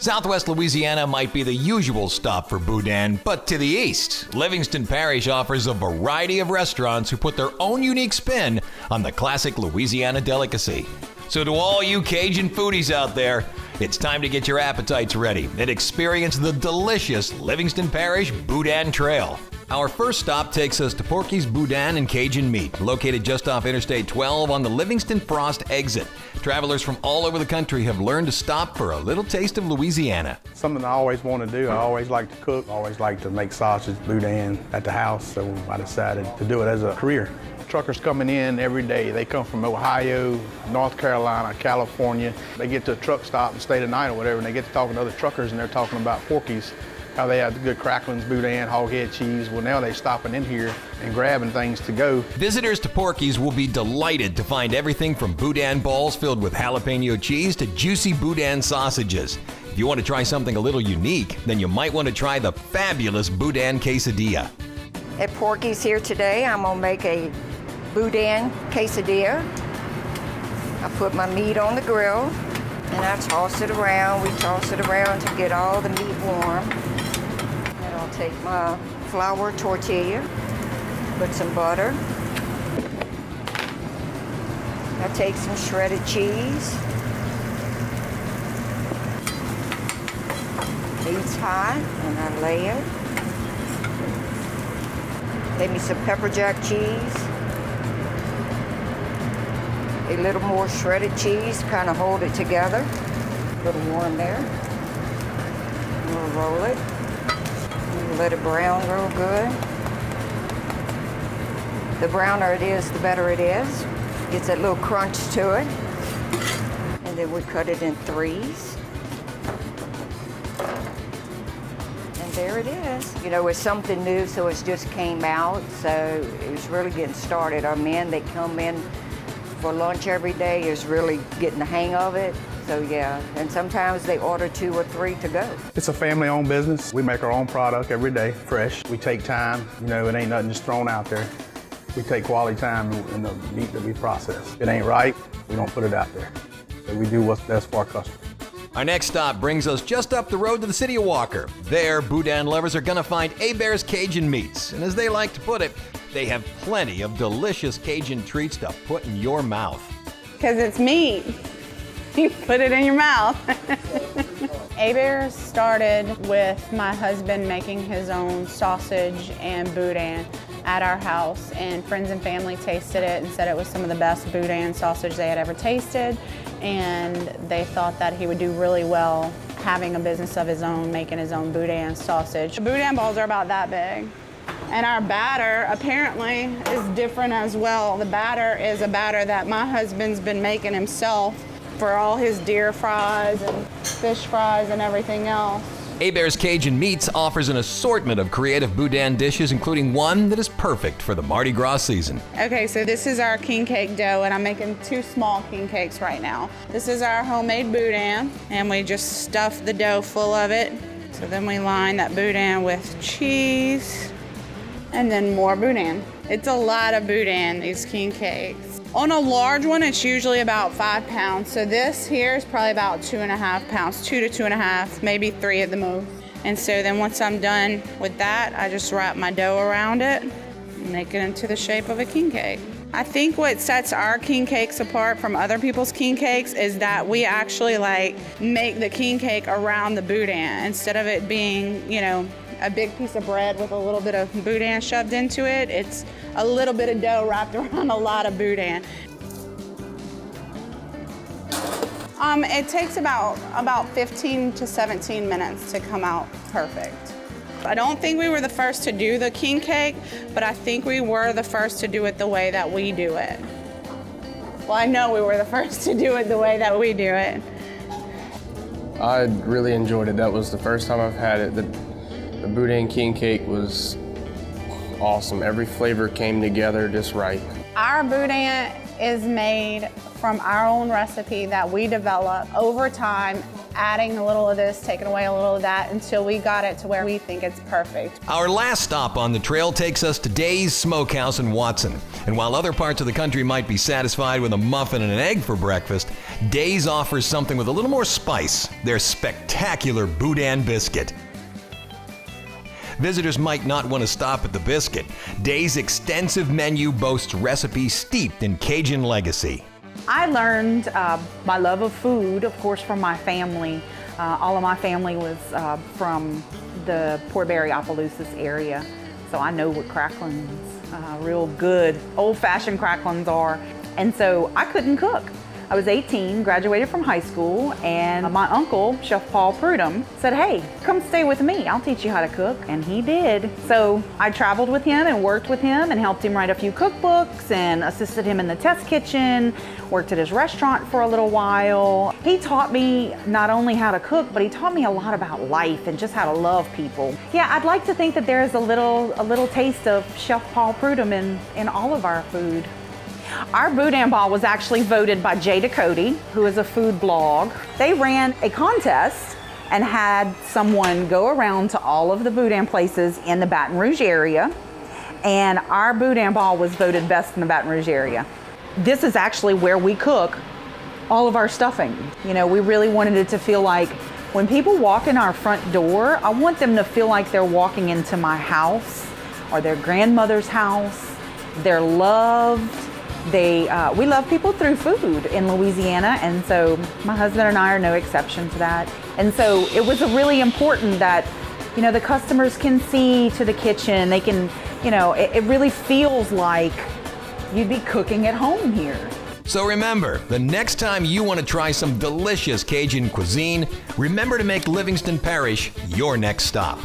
Southwest Louisiana might be the usual stop for Boudin, but to the east, Livingston Parish offers a variety of restaurants who put their own unique spin on the classic Louisiana delicacy. So to all you Cajun foodies out there, it's time to get your appetites ready and experience the delicious Livingston Parish Boudin Trail. Our first stop takes us to Porky's Boudin and Cajun Meat, located just off Interstate 12 on the Livingston Frost exit. Travelers from all over the country have learned to stop for a little taste of Louisiana. Something I always want to do. I always like to cook, always like to make sausage, Boudin at the house, so I decided to do it as a career. Truckers coming in every day. They come from Ohio, North Carolina, California. They get to a truck stop and stay the night or whatever, and they get to talking to other truckers, and they're talking about Porky's, how they have the good cracklings, Boudin, hoghead cheese. Well, now they're stopping in here and grabbing things to go. Visitors to Porky's will be delighted to find everything from Boudin balls filled with jalapeno cheese to juicy Boudin sausages. If you want to try something a little unique, then you might want to try the fabulous Boudin quesadilla. At Porky's here today, I'm gonna make a Boudin quesadilla. I put my meat on the grill and I toss it around. We toss it around to get all the meat warm. And I'll take my flour tortilla, put some butter. I take some shredded cheese. Meat's hot and I lay it. Take me some pepper jack cheese. A little more shredded cheese, kind of hold it together. A little warm there. We'll roll it. We'll let it brown real good. The browner it is, the better it is. Gets that little crunch to it. And then we cut it in threes. And there it is. You know, it's something new, so it just came out. So it was really getting started. Our men, they come in for lunch every day, is really getting the hang of it. So yeah, and sometimes they order 2 or 3 to go. It's a family-owned business. We make our own product every day, fresh. We take time, you know, it ain't nothing just thrown out there. We take quality time in the meat that we process. If it ain't right, we don't put it out there. So we do what's best for our customers. Our next stop brings us just up the road to the city of Walker. There, Boudin lovers are gonna find Hebert's Cajun Meats, and as they like to put it, they have plenty of delicious Cajun treats to put in your mouth. Because it's meat. You put it in your mouth. Hebert's started with my husband making his own sausage and Boudin at our house, and friends and family tasted it and said it was some of the best Boudin sausage they had ever tasted, and they thought that he would do really well having a business of his own, making his own Boudin sausage. The Boudin balls are about that big. And our batter apparently is different as well. The batter is a batter that my husband's been making himself for all his deer fries and fish fries and everything else. Hebert's Cajun Meats offers an assortment of creative Boudin dishes, including one that is perfect for the Mardi Gras season. Okay, so this is our king cake dough, and I'm making 2 small king cakes right now. This is our homemade Boudin, and we just stuff the dough full of it. So then we line that Boudin with cheese, and then more Boudin. It's a lot of Boudin, these king cakes. On a large one, it's usually about 5 pounds. So this here is probably about 2.5 pounds, 2 to 2.5, maybe 3 at the most. And so then once I'm done with that, I just wrap my dough around it and make it into the shape of a king cake. I think what sets our king cakes apart from other people's king cakes is that we actually make the king cake around the Boudin instead of it being, you know, a big piece of bread with a little bit of Boudin shoved into it. It's a little bit of dough wrapped around a lot of Boudin. It takes about 15 to 17 minutes to come out perfect. I don't think we were the first to do the king cake, but I think we were the first to do it the way that we do it. Well, I know we were the first to do it the way that we do it. I really enjoyed it. That was the first time I've had it. The Boudin king cake was awesome. Every flavor came together just right. Our Boudin is made from our own recipe that we develop over time, adding a little of this, taking away a little of that, until we got it to where we think it's perfect. Our last stop on the trail takes us to Days Smokehouse in Watson. And while other parts of the country might be satisfied with a muffin and an egg for breakfast, Days offers something with a little more spice, their spectacular Boudin biscuit. Visitors might not want to stop at the biscuit. Days' extensive menu boasts recipes steeped in Cajun legacy. I learned my love of food, of course, from my family. All of my family was from the Port Barre, Opelousas area, so I know what cracklings, real good, old-fashioned cracklings are. And so I couldn't cook. I was 18, graduated from high school, and my uncle, Chef Paul Prudhomme, said, hey, come stay with me, I'll teach you how to cook, and he did. So I traveled with him and worked with him and helped him write a few cookbooks and assisted him in the test kitchen, worked at his restaurant for a little while. He taught me not only how to cook, but he taught me a lot about life and just how to love people. Yeah, I'd like to think that there is a little taste of Chef Paul Prudhomme in all of our food. Our Boudin Ball was actually voted by Jay Ducote, who is a food blog. They ran a contest and had someone go around to all of the Boudin places in the Baton Rouge area, and our Boudin Ball was voted best in the Baton Rouge area. This is actually where we cook all of our stuffing. You know, we really wanted it to feel like when people walk in our front door, I want them to feel like they're walking into my house or their grandmother's house. They're loved. We love people through food in Louisiana, and so my husband and I are no exception to that. And so it was really important that, you know, the customers can see to the kitchen. They can, you know, it really feels like you'd be cooking at home here. So remember, the next time you want to try some delicious Cajun cuisine, remember to make Livingston Parish your next stop.